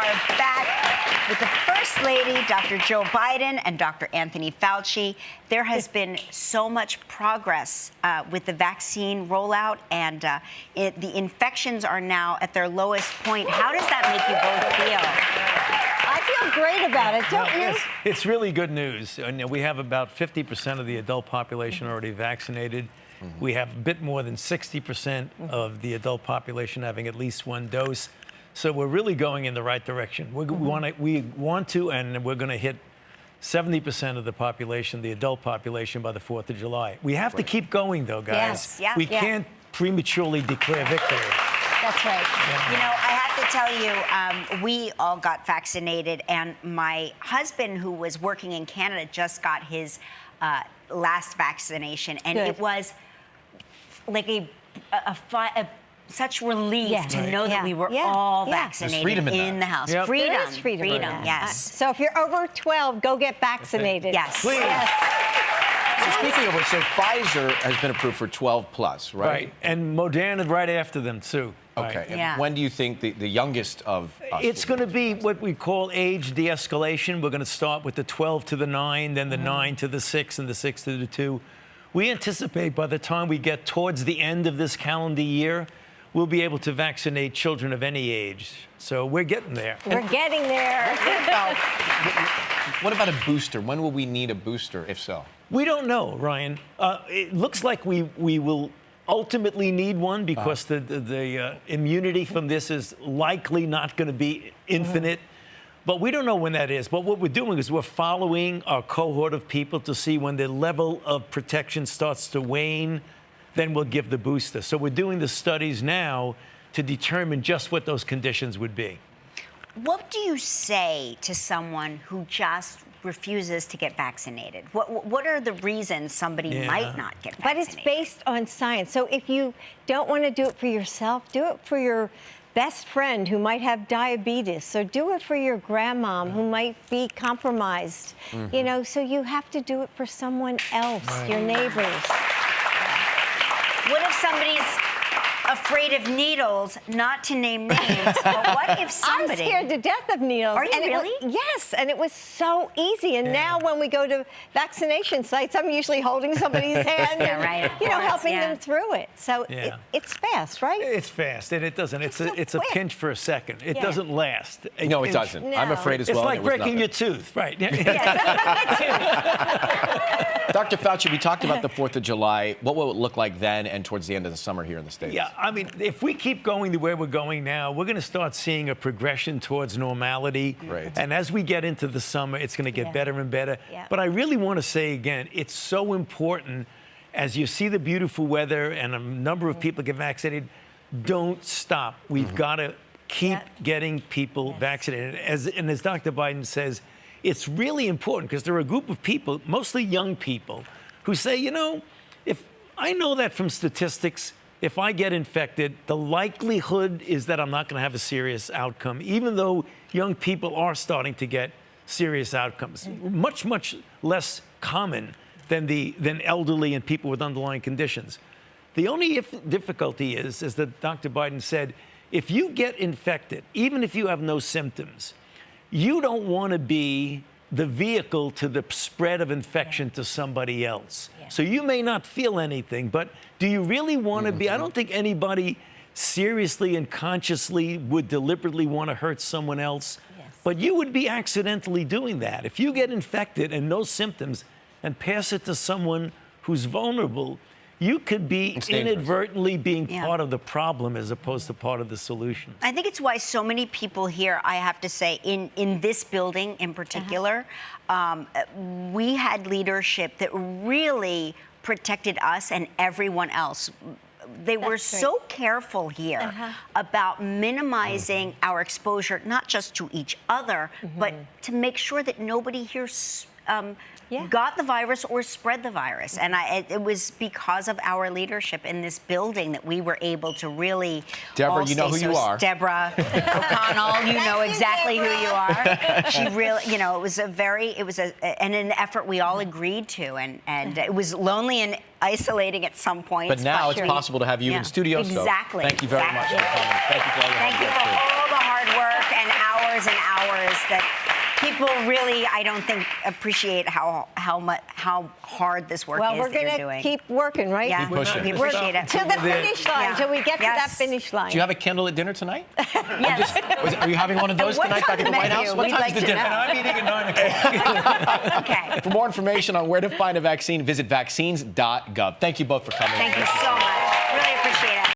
are back with the First Lady, Dr. Joe Biden, and Dr. Anthony Fauci. There has been so much progress with the vaccine rollout, and the infections are now at their lowest point. How does that make you both feel? I feel great about it, don't you? It's really good news. And we have about 50% of the adult population already vaccinated. We have a bit more than 60% of the adult population having at least one dose. So we're really going in the right direction. We want to, and we're going to hit 70% of the population, the adult population, by the 4th of July. We have to keep going, though, guys. Yes, yeah, we can't prematurely declare victory. That's right. You know, I have to tell you, we all got vaccinated, and my husband, who was working in Canada, just got his last vaccination, and it was like such relief to know that we were all vaccinated in the house. Yep. Freedom, There is freedom, yes. So if you're over 12, go get vaccinated. Yes. Please. Yes. So speaking of which, so Pfizer has been approved for 12 plus, right? Right, and Moderna right after them, too. Okay. Right. And when do you think the youngest of us It's will going to be what we call age de-escalation. We're going to start with the 12 to the 9, then the 9 to the 6, and the 6 to the 2. We anticipate by the time we get towards the end of this calendar year, we'll be able to vaccinate children of any age. So we're getting there. We're getting there. What about a booster? When will we need a booster, if so? We don't know, Ryan. It looks like we will ultimately need one because the immunity from this is likely not going to be infinite. But we don't know when that is. But what we're doing is we're following our cohort of people to see when the level of protection starts to wane, then we'll give the booster. So we're doing the studies now to determine just what those conditions would be. What do you say to someone who just refuses to get vaccinated? What are the reasons somebody might not get vaccinated? But it's based on science. So if you don't want to do it for yourself, do it for your best friend who might have diabetes. So do it for your grandmom who might be compromised. You know, so you have to do it for someone else, your neighbors. What if somebody's afraid of needles, not to name names, but what if somebody... I'm scared to death of needles. Are you really? Yes, and it was so easy. And now when we go to vaccination sites, I'm usually holding somebody's hand and, you know, helping them through it. So it's fast, right? It's fast, and it doesn't. It's a pinch for a second. It doesn't last. No, it doesn't. No. I'm afraid as well. It's like breaking your tooth, right? Dr. Fauci, we talked about the 4th of July. What will it look like then and towards the end of the summer here in the States? Yeah, I mean, if we keep going the way we're going now, we're going to start seeing a progression towards normality. Right. And as we get into the summer, it's going to get better and better. But I really want to say again, it's so important as you see the beautiful weather and a number of people get vaccinated, don't stop. We've got to keep getting people vaccinated. And as Dr. Biden says, it's really important because there are a group of people, mostly young people, who say, you know, if I know that from statistics, if I get infected, the likelihood is that I'm not going to have a serious outcome, even though young people are starting to get serious outcomes. Much, much less common than elderly and people with underlying conditions. The only difficulty is that Dr. Biden said, if you get infected, even if you have no symptoms, you don't want to be the vehicle to the spread of infection to somebody else. So you may not feel anything, but do you really want to be? I don't think anybody seriously and consciously would deliberately want to hurt someone else, but you would be accidentally doing that. If you get infected and no symptoms and pass it to someone who's vulnerable, you could be inadvertently being part of the problem as opposed to part of the solution. I think it's why so many people here, I have to say, in this building in particular, we had leadership that really protected us and everyone else. They were so careful here about minimizing our exposure, not just to each other, but to make sure that nobody here got the virus or spread the virus. And it was because of our leadership in this building that we were able to really... Deborah, you know who you are. Deborah O'Connell, you know exactly who you are. She really, you know, it was an effort we all agreed to. And it was lonely and isolating at some point. But now it's possible to have you in studio. Exactly. So thank you very much for coming. Thank you for all your Thank you for all the hard work and hours hours and hours that people really, I don't think, appreciate how hard this work Well, is we're that you're going doing. to keep working, right? Yeah, Keep pushing. we appreciate it. To the finish line, Yeah. till we get to that Yes. finish line. Do you have a candle at dinner tonight? Yes. Are you having one of those What's tonight on back at the the White menu? House? What We'd time's like the to dinner? know. I'm eating at 9 o'clock. Okay. For more information on where to find a vaccine, visit vaccines.gov. Thank you both for coming. Thank you so much.